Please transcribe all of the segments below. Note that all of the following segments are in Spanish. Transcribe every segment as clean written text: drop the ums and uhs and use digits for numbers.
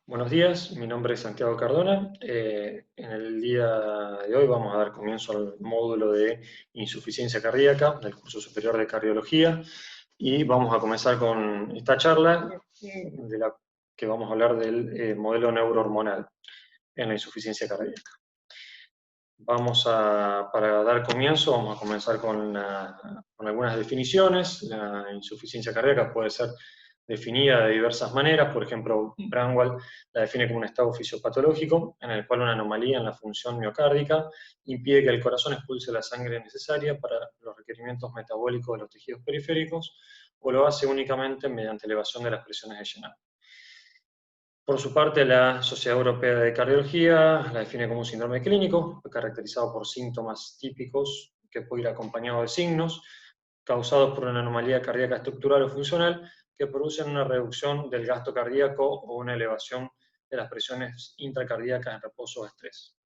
Buenos días, mi nombre es Santiago Cardona. En el día de hoy vamos a dar comienzo al módulo de insuficiencia cardíaca del curso superior de cardiología y vamos a comenzar con esta charla de la que vamos a hablar del modelo neurohormonal en la insuficiencia cardíaca. Para dar comienzo, vamos a comenzar con algunas definiciones. La insuficiencia cardíaca puede ser definida de diversas maneras. Por ejemplo, Bramwell la define como un estado fisiopatológico en el cual una anomalía en la función miocárdica impide que el corazón expulse la sangre necesaria para los requerimientos metabólicos de los tejidos periféricos, o lo hace únicamente mediante elevación de las presiones de llenado. Por su parte, la Sociedad Europea de Cardiología la define como un síndrome clínico, caracterizado por síntomas típicos que puede ir acompañado de signos causados por una anomalía cardíaca estructural o funcional que producen una reducción del gasto cardíaco o una elevación de las presiones intracardíacas en reposo o estrés.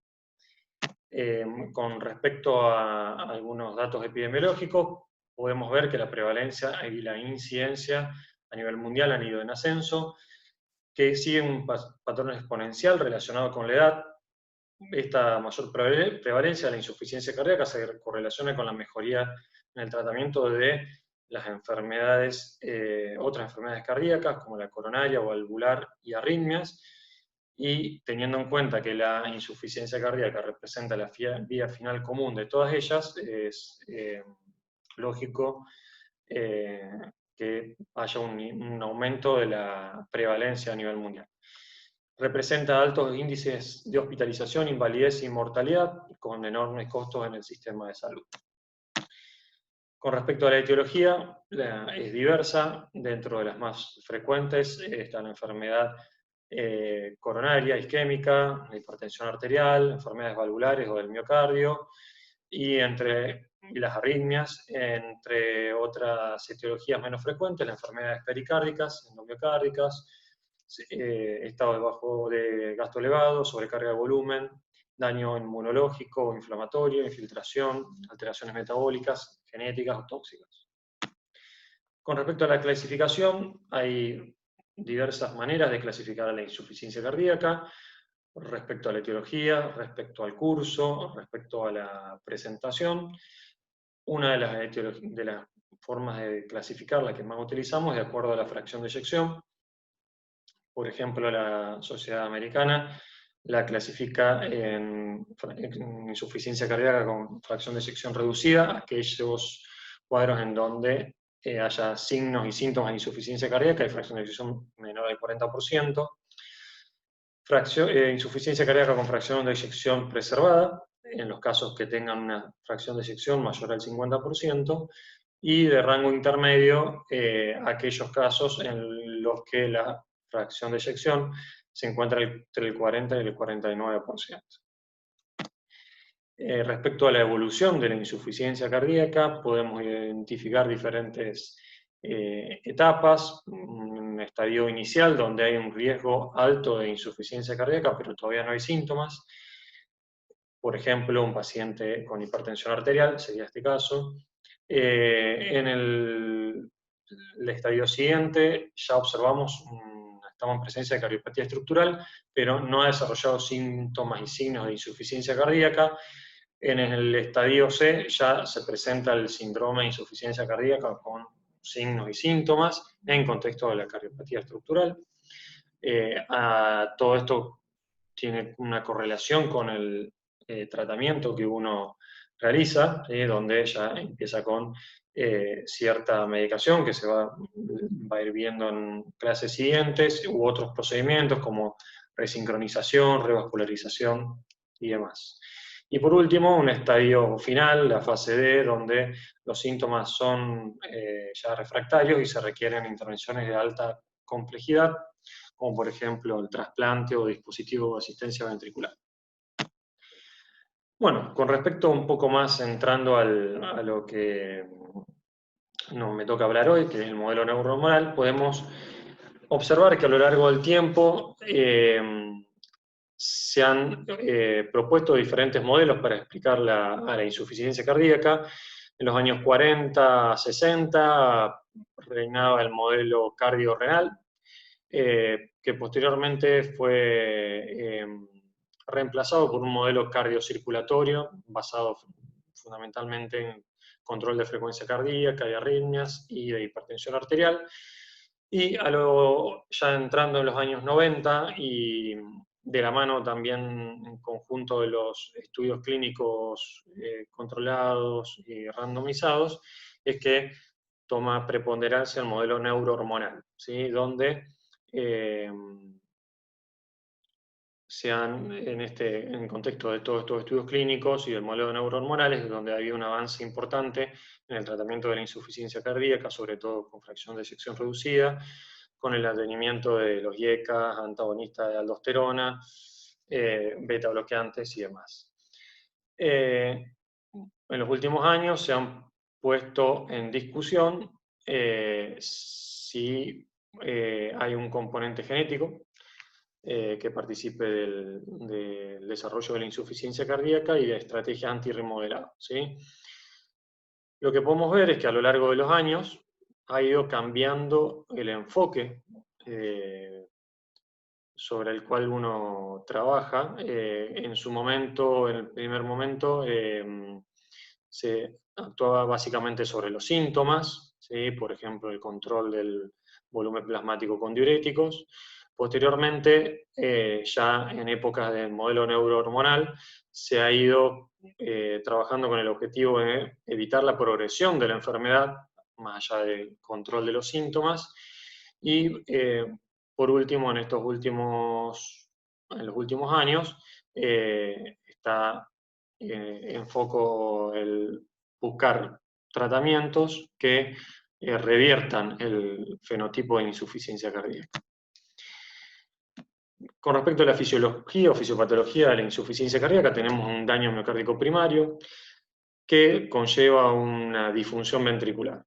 Con respecto a algunos datos epidemiológicos, podemos ver que la prevalencia y la incidencia a nivel mundial han ido en ascenso, que sigue un patrón exponencial relacionado con la edad. Esta mayor prevalencia de la insuficiencia cardíaca se correlaciona con la mejoría en el tratamiento de las enfermedades, otras enfermedades cardíacas como la coronaria, valvular y arritmias, y teniendo en cuenta que la insuficiencia cardíaca representa la vía final común de todas ellas, es lógico eh, que haya un aumento de la prevalencia a nivel mundial. Representa altos índices de hospitalización, invalidez y mortalidad, con enormes costos en el sistema de salud. Con respecto a la etiología, es diversa. Dentro de las más frecuentes está la enfermedad coronaria, isquémica, la hipertensión arterial, enfermedades valvulares o del miocardio, y las arritmias, entre otras etiologías menos frecuentes, las enfermedades pericárdicas, endomiocárdicas, estado de gasto elevado, sobrecarga de volumen, daño inmunológico, inflamatorio, infiltración, alteraciones metabólicas, genéticas o tóxicas. Con respecto a la clasificación, hay diversas maneras de clasificar a la insuficiencia cardíaca, respecto a la etiología, respecto al curso, respecto a la presentación. Una de las formas de clasificar, la que más utilizamos, es de acuerdo a la fracción de eyección. Por ejemplo, la Sociedad Americana la clasifica en insuficiencia cardíaca con fracción de eyección reducida, aquellos cuadros en donde haya signos y síntomas de insuficiencia cardíaca y fracción de eyección menor al 40%. Insuficiencia cardíaca con fracción de eyección preservada, en los casos que tengan una fracción de eyección mayor al 50%, y de rango intermedio, aquellos casos en los que la fracción de eyección se encuentra entre el 40 y el 49%. Respecto a la evolución de la insuficiencia cardíaca, podemos identificar diferentes etapas. Un estadio inicial donde hay un riesgo alto de insuficiencia cardíaca, pero todavía no hay síntomas. Por ejemplo, un paciente con hipertensión arterial, sería este caso. En el estadio siguiente ya observamos estamos en presencia de cardiopatía estructural, pero no ha desarrollado síntomas y signos de insuficiencia cardíaca. En el estadio C ya se presenta el síndrome de insuficiencia cardíaca con signos y síntomas en contexto de la cardiopatía estructural. Todo esto tiene una correlación con el tratamiento que uno realiza, donde ya empieza con cierta medicación que se va a ir viendo en clases siguientes, u otros procedimientos como resincronización, revascularización y demás. Y por último, un estadio final, la fase D, donde los síntomas son ya refractarios y se requieren intervenciones de alta complejidad, como por ejemplo el trasplante o dispositivo de asistencia ventricular. Bueno, con respecto un poco más entrando a lo que me toca hablar hoy, que es el modelo neurohormonal, podemos observar que a lo largo del tiempo se han propuesto diferentes modelos para explicar a la insuficiencia cardíaca. En los años 40, 60 reinaba el modelo cardiorrenal, que posteriormente fue reemplazado por un modelo cardiocirculatorio basado fundamentalmente en control de frecuencia cardíaca, de arritmias y de hipertensión arterial. Y ya entrando en los años 90 y de la mano también en conjunto de los estudios clínicos controlados y randomizados, es que toma preponderancia el modelo neurohormonal, ¿sí? Donde en el contexto de todos estos estudios clínicos y del modelo neurohormonales, donde había un avance importante en el tratamiento de la insuficiencia cardíaca, sobre todo con fracción de eyección reducida, con el advenimiento de los IECA, antagonistas de aldosterona, beta bloqueantes y demás. En los últimos años se han puesto en discusión si hay un componente genético que participe del desarrollo de la insuficiencia cardíaca y de estrategias antirremodelado, ¿sí? Lo que podemos ver es que a lo largo de los años ha ido cambiando el enfoque sobre el cual uno trabaja. En su momento, en el primer momento, se actuaba básicamente sobre los síntomas, ¿sí? Por ejemplo, el control del volumen plasmático con diuréticos. Posteriormente, ya en épocas del modelo neurohormonal, se ha ido trabajando con el objetivo de evitar la progresión de la enfermedad, más allá del control de los síntomas. Y por último, en los últimos años, está en foco el buscar tratamientos que reviertan el fenotipo de insuficiencia cardíaca. Con respecto a la fisiología o fisiopatología de la insuficiencia cardíaca, tenemos un daño miocárdico primario que conlleva una disfunción ventricular.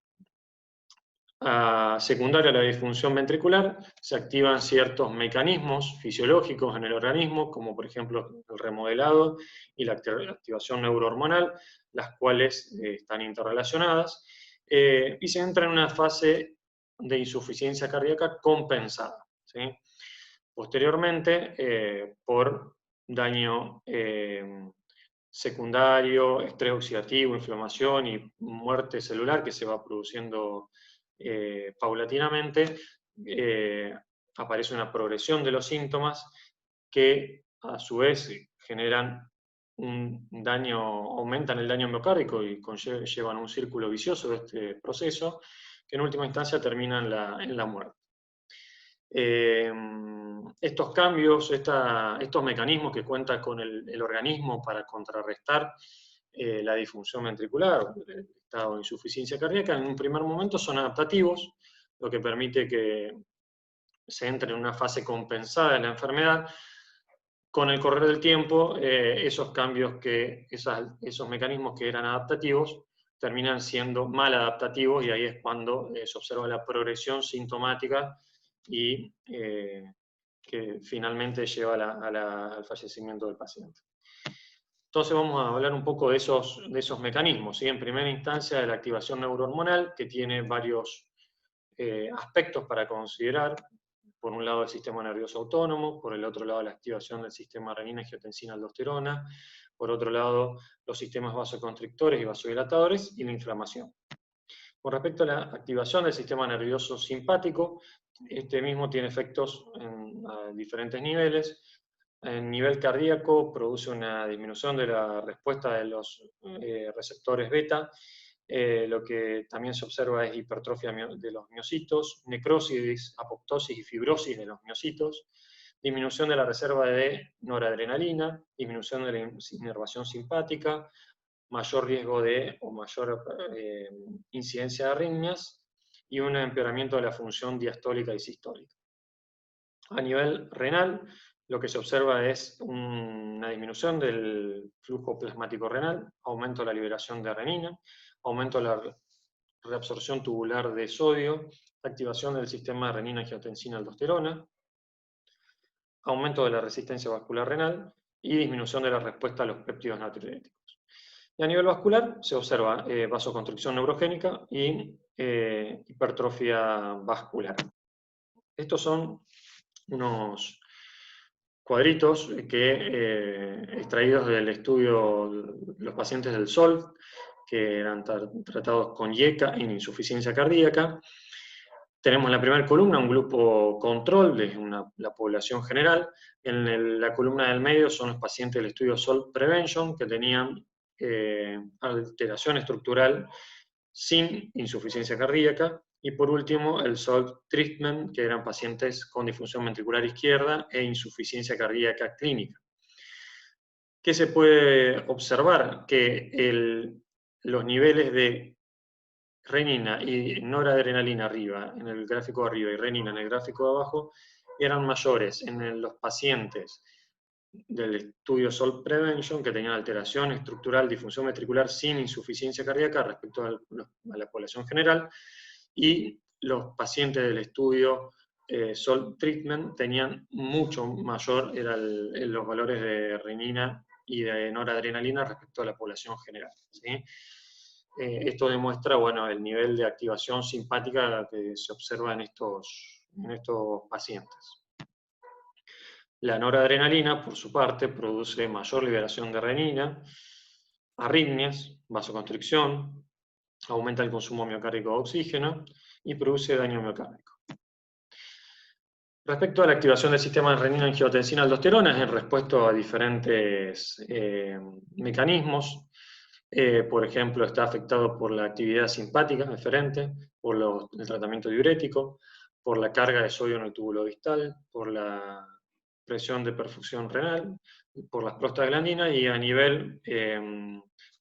Secundaria a la disfunción ventricular, se activan ciertos mecanismos fisiológicos en el organismo, como por ejemplo el remodelado y la activación neurohormonal, las cuales están interrelacionadas, y se entra en una fase de insuficiencia cardíaca compensada, ¿sí? Posteriormente, por daño secundario, estrés oxidativo, inflamación y muerte celular que se va produciendo paulatinamente, aparece una progresión de los síntomas que a su vez generan un daño, aumentan el daño miocárdico y llevan un círculo vicioso de este proceso que en última instancia termina en la muerte. Estos cambios, estos mecanismos que cuenta con el organismo para contrarrestar la disfunción ventricular, el estado de insuficiencia cardíaca, en un primer momento son adaptativos, lo que permite que se entre en una fase compensada de la enfermedad. Con el correr del tiempo, esos cambios, esos mecanismos que eran adaptativos, terminan siendo mal adaptativos y ahí es cuando se observa la progresión sintomática y que finalmente lleva al fallecimiento del paciente. Entonces vamos a hablar un poco de esos mecanismos, ¿sí? En primera instancia de la activación neurohormonal, que tiene varios aspectos para considerar. Por un lado el sistema nervioso autónomo, por el otro lado la activación del sistema renina-angiotensina-aldosterona, por otro lado los sistemas vasoconstrictores y vasodilatadores y la inflamación. Con respecto a la activación del sistema nervioso simpático, este mismo tiene efectos a diferentes niveles. En nivel cardíaco produce una disminución de la respuesta de los receptores beta, lo que también se observa es hipertrofia de los miocitos, necrosis, apoptosis y fibrosis de los miocitos, disminución de la reserva de noradrenalina, disminución de la inervación simpática, mayor riesgo o mayor incidencia de arritmias y un empeoramiento de la función diastólica y sistólica. A nivel renal, lo que se observa es una disminución del flujo plasmático renal, aumento de la liberación de renina, aumento de la reabsorción tubular de sodio, activación del sistema renina-angiotensina-aldosterona, aumento de la resistencia vascular renal y disminución de la respuesta a los péptidos natriuréticos. Y a nivel vascular se observa vasoconstricción neurogénica y hipertrofia vascular. Estos son unos cuadritos extraídos del estudio de los pacientes del SOLV, que eran tratados con IECA en insuficiencia cardíaca. Tenemos en la primera columna un grupo control, de la población general. En la columna del medio son los pacientes del estudio SOLV Prevention, que tenían alteración estructural sin insuficiencia cardíaca. Y por último, el SOLV Treatment, que eran pacientes con disfunción ventricular izquierda e insuficiencia cardíaca clínica. ¿Qué se puede observar? Que los niveles de renina y noradrenalina arriba, en el gráfico de arriba, y renina en el gráfico de abajo, eran mayores en los pacientes del estudio SOLV Prevention, que tenían alteración estructural, disfunción ventricular sin insuficiencia cardíaca respecto a la población general, y los pacientes del estudio SOLV Treatment tenían mucho mayor, eran los valores de renina y de noradrenalina respecto a la población general, ¿sí? Esto demuestra, bueno, el nivel de activación simpática que se observa en estos pacientes. La noradrenalina, por su parte, produce mayor liberación de renina, arritmias, vasoconstricción, aumenta el consumo miocárdico de oxígeno y produce daño miocárdico. Respecto a la activación del sistema de renina-angiotensina-aldosterona, es en respuesta a diferentes mecanismos. Por ejemplo, está afectado por la actividad simpática eferente, por el tratamiento diurético, por la carga de sodio en el túbulo distal, por la presión de perfusión renal, por las prostaglandinas y a nivel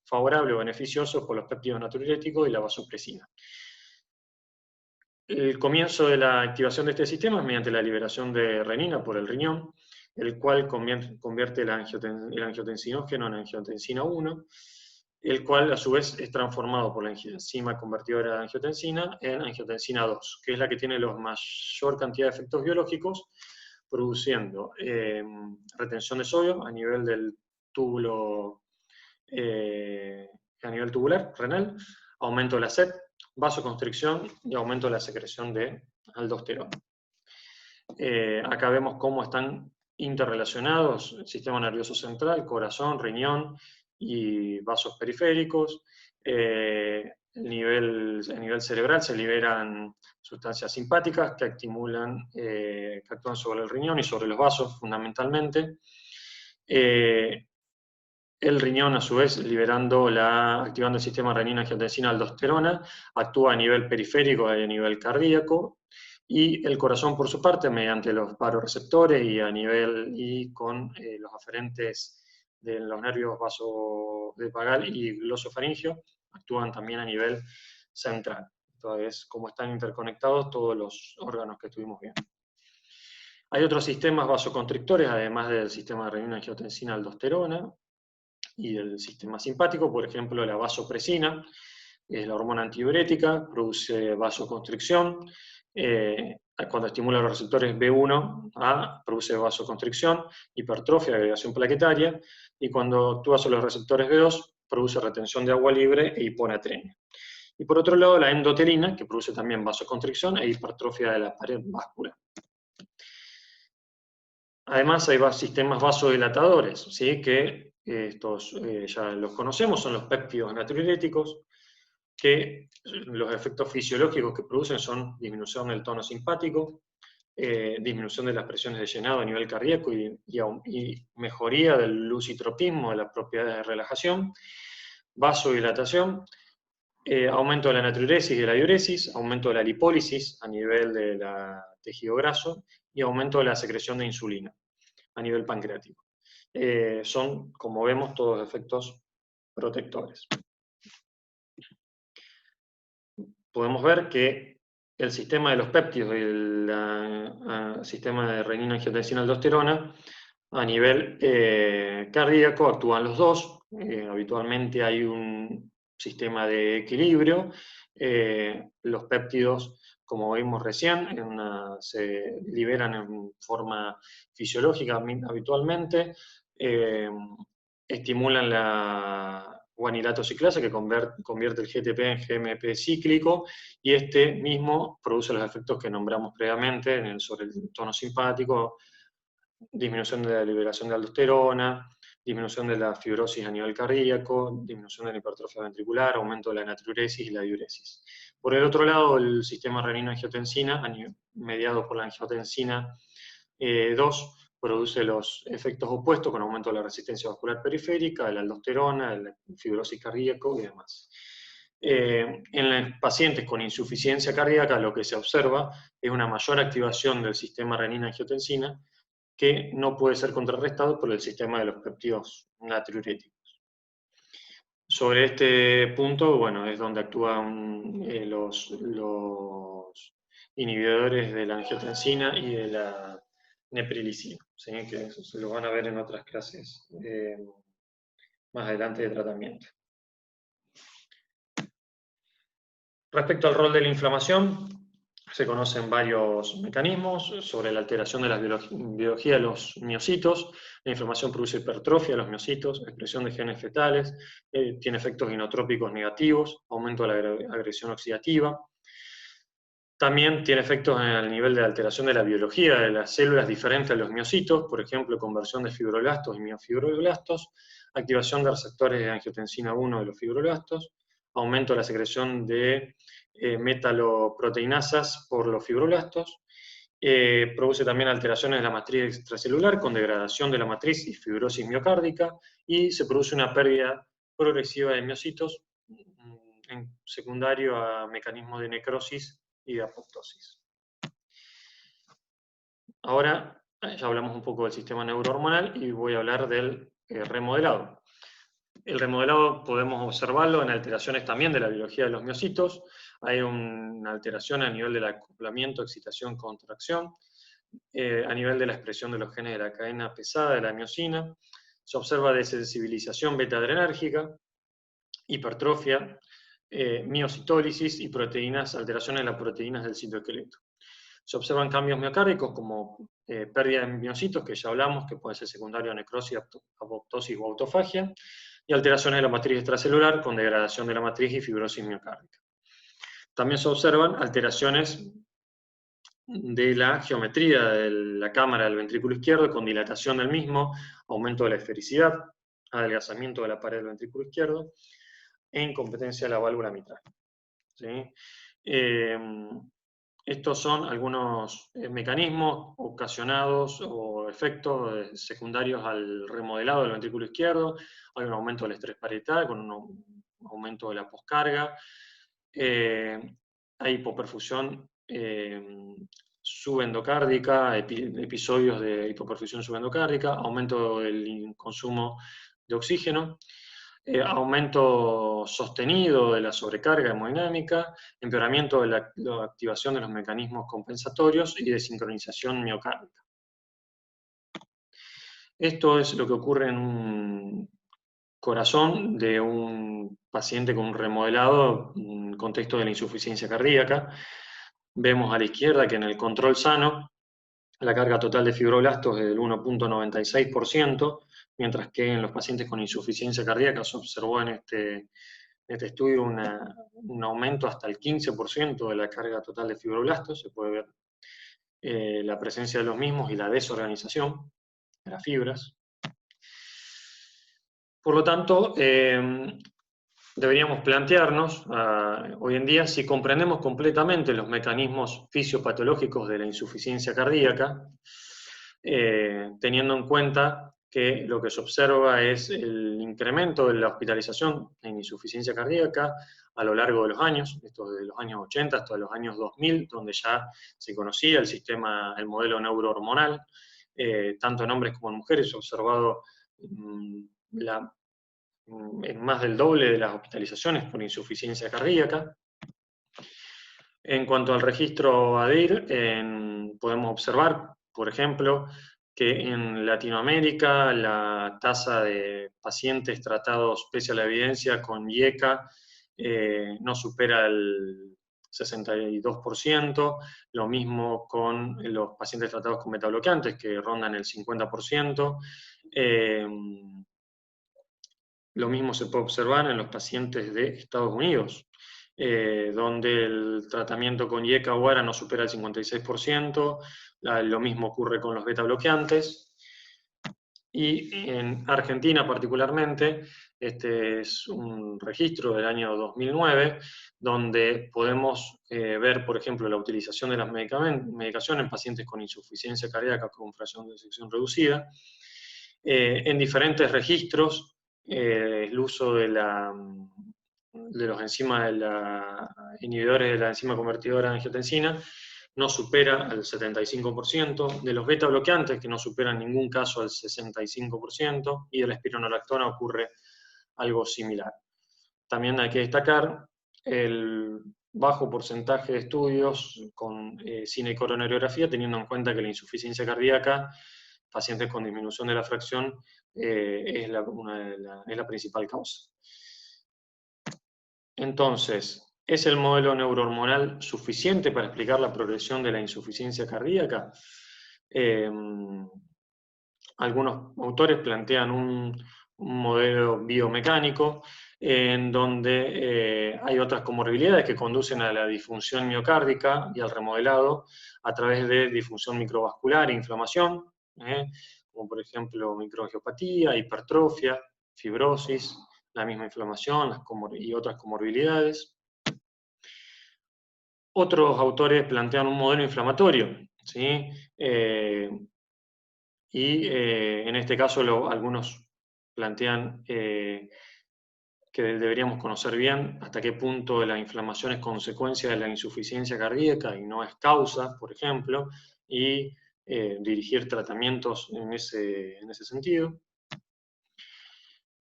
favorable o beneficioso por los péptidos natriuréticos y la vasopresina. El comienzo de la activación de este sistema es mediante la liberación de renina por el riñón, el cual convierte el angiotensinógeno en angiotensina 1, el cual a su vez es transformado por la enzima convertidora de angiotensina en angiotensina 2, que es la que tiene la mayor cantidad de efectos biológicos, produciendo retención de sodio a nivel del túbulo, a nivel tubular, renal, aumento de la sed, vasoconstricción y aumento de la secreción de aldosterona. Acá vemos cómo están interrelacionados el sistema nervioso central, corazón, riñón y vasos periféricos. A nivel cerebral se liberan sustancias simpáticas que que actúan sobre el riñón y sobre los vasos fundamentalmente. El riñón, a su vez, activando el sistema renina-angiotensina-aldosterona, actúa a nivel periférico y a nivel cardíaco, y el corazón, por su parte, mediante los baroreceptores y con los aferentes de los nervios vasovagal y glosofaringio, actúan también a nivel central. Entonces, como están interconectados todos los órganos que estuvimos viendo. Hay otros sistemas vasoconstrictores, además del sistema de renina-angiotensina-aldosterona, y del sistema simpático, por ejemplo, la vasopresina, es la hormona antidiurética, produce vasoconstricción, cuando estimula los receptores B1A, produce vasoconstricción, hipertrofia, agregación plaquetaria, y cuando actúa sobre los receptores B2, produce retención de agua libre e hiponatremia. Y por otro lado, la endotelina, que produce también vasoconstricción e hipertrofia de la pared vascular. Además, hay sistemas vasodilatadores, ¿sí? Que estos ya los conocemos, son los péptidos natriuréticos, que los efectos fisiológicos que producen son disminución del tono simpático, disminución de las presiones de llenado a nivel cardíaco y mejoría del lusitropismo, de las propiedades de relajación, vasodilatación, aumento de la natriuresis y de la diuresis, aumento de la lipólisis a nivel del tejido graso y aumento de la secreción de insulina a nivel pancreático. Son, como vemos, todos efectos protectores. Podemos ver que el sistema de los péptidos y el sistema de renina-angiotensina-aldosterona a nivel cardíaco actúan los dos. Habitualmente hay un sistema de equilibrio. Los péptidos, como vimos recién, se liberan en forma fisiológica habitualmente, estimulan guanilato ciclasa, que convierte el GTP en GMP cíclico, y este mismo produce los efectos que nombramos previamente sobre el tono simpático, disminución de la liberación de aldosterona, disminución de la fibrosis a nivel cardíaco, disminución de la hipertrofia ventricular, aumento de la natriuresis y la diuresis. Por el otro lado, el sistema renina-angiotensina, mediado por la angiotensina 2, produce los efectos opuestos con aumento de la resistencia vascular periférica, de la aldosterona, de la fibrosis cardíaca y demás. En los pacientes con insuficiencia cardíaca lo que se observa es una mayor activación del sistema renina-angiotensina que no puede ser contrarrestado por el sistema de los péptidos natriuréticos. Sobre este punto, bueno, es donde actúan los inhibidores de la angiotensina y de la neprilicina, ¿sí? Que eso se lo van a ver en otras clases más adelante de tratamiento. Respecto al rol de la inflamación, se conocen varios mecanismos sobre la alteración de la biología de los miocitos. La inflamación produce hipertrofia de los miocitos, expresión de genes fetales, tiene efectos inotrópicos negativos, aumento de la agresión oxidativa. También tiene efectos en el nivel de alteración de la biología de las células diferentes a los miocitos, por ejemplo, conversión de fibroblastos y miofibroblastos, activación de receptores de angiotensina 1 de los fibroblastos, aumento de la secreción de metaloproteinasas por los fibroblastos, produce también alteraciones de la matriz extracelular con degradación de la matriz y fibrosis miocárdica, y se produce una pérdida progresiva de miocitos en secundario a mecanismos de necrosis y de apoptosis. Ahora ya hablamos un poco del sistema neurohormonal y voy a hablar del remodelado. El remodelado podemos observarlo en alteraciones también de la biología de los miocitos. Hay una alteración a nivel del acoplamiento, excitación, contracción, a nivel de la expresión de los genes de la cadena pesada de la miocina. Se observa desensibilización beta-adrenérgica, hipertrofia, miocitólisis y proteínas, alteraciones en las proteínas del citoesqueleto. Se observan cambios miocárdicos como pérdida de miocitos, que ya hablamos, que puede ser secundario a necrosis, apoptosis o autofagia, y alteraciones de la matriz extracelular con degradación de la matriz y fibrosis miocárdica. También se observan alteraciones de la geometría de la cámara del ventrículo izquierdo con dilatación del mismo, aumento de la esfericidad, adelgazamiento de la pared del ventrículo izquierdo e incompetencia de la válvula mitral. ¿Sí? Estos son algunos mecanismos ocasionados o efectos secundarios al remodelado del ventrículo izquierdo. Hay un aumento del estrés parietal con un aumento de la poscarga. Hay hipoperfusión subendocárdica, episodios de hipoperfusión subendocárdica, aumento del consumo de oxígeno. Aumento sostenido de la sobrecarga hemodinámica, empeoramiento de la activación de los mecanismos compensatorios y de sincronización miocárdica. Esto es lo que ocurre en un corazón de un paciente con un remodelado en contexto de la insuficiencia cardíaca. Vemos a la izquierda que en el control sano la carga total de fibroblastos es del 1.96%, mientras que en los pacientes con insuficiencia cardíaca se observó en este estudio un aumento hasta el 15% de la carga total de fibroblastos. Se puede ver la presencia de los mismos y la desorganización de las fibras. Por lo tanto, deberíamos plantearnos hoy en día si comprendemos completamente los mecanismos fisiopatológicos de la insuficiencia cardíaca, teniendo en cuenta que lo que se observa es el incremento de la hospitalización en insuficiencia cardíaca a lo largo de los años, esto desde los años 80 hasta los años 2000, donde ya se conocía el modelo neurohormonal, tanto en hombres como en mujeres. Se ha observado en más del doble de las hospitalizaciones por insuficiencia cardíaca. En cuanto al registro ADIR, podemos observar, por ejemplo, que en Latinoamérica la tasa de pacientes tratados pese a la evidencia con IECA no supera el 62%, lo mismo con los pacientes tratados con metabloqueantes, que rondan el 50%. Lo mismo se puede observar en los pacientes de Estados Unidos, donde el tratamiento con IECA o ARA no supera el 56%, lo mismo ocurre con los beta bloqueantes. Y en Argentina particularmente, este es un registro del año 2009, donde podemos ver, por ejemplo, la utilización de las medicaciones en pacientes con insuficiencia cardíaca con fracción de eyección reducida. En diferentes registros, el uso de los enzimas inhibidores de la enzima convertidora de angiotensina no supera el 75%, de los beta bloqueantes, que no superan en ningún caso el 65%, y de la espironolactona ocurre algo similar. También hay que destacar el bajo porcentaje de estudios con cine y coronariografía, teniendo en cuenta que la insuficiencia cardíaca, pacientes con disminución de la fracción, es la principal causa. Entonces, ¿es el modelo neurohormonal suficiente para explicar la progresión de la insuficiencia cardíaca? Algunos autores plantean un modelo biomecánico en donde hay otras comorbilidades que conducen a la disfunción miocárdica y al remodelado a través de disfunción microvascular e inflamación, como por ejemplo microangiopatía, hipertrofia, fibrosis, la misma inflamación y otras comorbilidades. Otros autores plantean un modelo inflamatorio, ¿sí? En este caso algunos plantean que deberíamos conocer bien hasta qué punto la inflamación es consecuencia de la insuficiencia cardíaca y no es causa, por ejemplo, y dirigir tratamientos en ese sentido.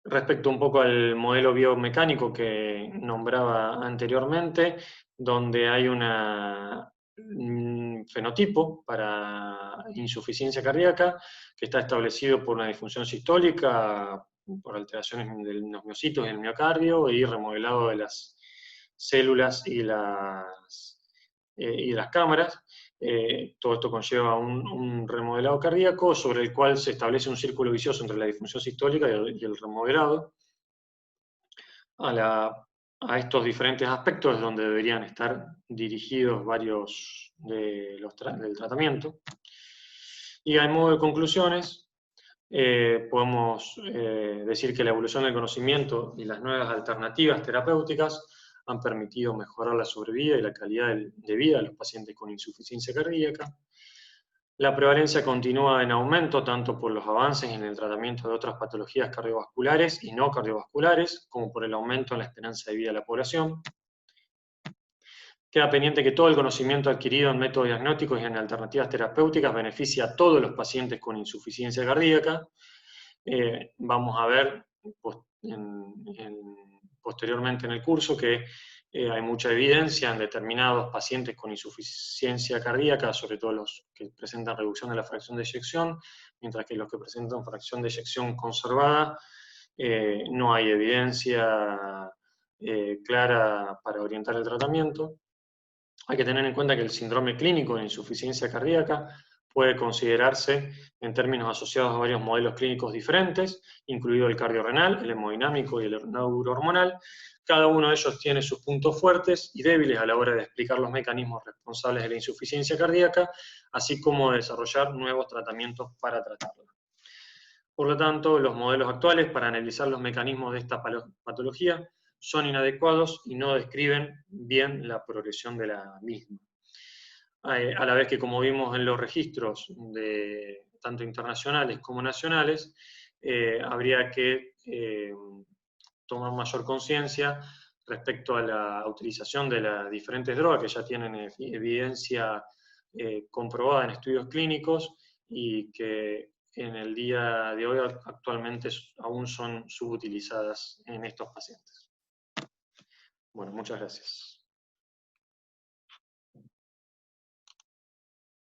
Respecto un poco al modelo biomecánico que nombraba anteriormente, donde hay un fenotipo para insuficiencia cardíaca que está establecido por una disfunción sistólica, por alteraciones de los miocitos en el miocardio y remodelado de las células y las cámaras. Todo esto conlleva un remodelado cardíaco sobre el cual se establece un círculo vicioso entre la disfunción sistólica y el remodelado. A estos diferentes aspectos es donde deberían estar dirigidos varios del tratamiento. Y a modo de conclusiones, podemos decir que la evolución del conocimiento y las nuevas alternativas terapéuticas han permitido mejorar la sobrevida y la calidad de vida de los pacientes con insuficiencia cardíaca. La prevalencia continúa en aumento tanto por los avances en el tratamiento de otras patologías cardiovasculares y no cardiovasculares, como por el aumento en la esperanza de vida de la población. Queda pendiente que todo el conocimiento adquirido en métodos diagnósticos y en alternativas terapéuticas beneficia a todos los pacientes con insuficiencia cardíaca. Vamos a ver posteriormente en el curso que hay mucha evidencia en determinados pacientes con insuficiencia cardíaca, sobre todo los que presentan reducción de la fracción de eyección, mientras que los que presentan fracción de eyección conservada, no hay evidencia clara para orientar el tratamiento. Hay que tener en cuenta que el síndrome clínico de insuficiencia cardíaca puede considerarse en términos asociados a varios modelos clínicos diferentes, incluido el cardiorrenal, el hemodinámico y el neurohormonal. Cada uno de ellos tiene sus puntos fuertes y débiles a la hora de explicar los mecanismos responsables de la insuficiencia cardíaca, así como de desarrollar nuevos tratamientos para tratarla. Por lo tanto, los modelos actuales para analizar los mecanismos de esta patología son inadecuados y no describen bien la progresión de la misma. A la vez que, como vimos en los registros tanto internacionales como nacionales, habría que tomar mayor conciencia respecto a la utilización de las diferentes drogas que ya tienen evidencia comprobada en estudios clínicos y que en el día de hoy actualmente aún son subutilizadas en estos pacientes. Bueno, muchas gracias.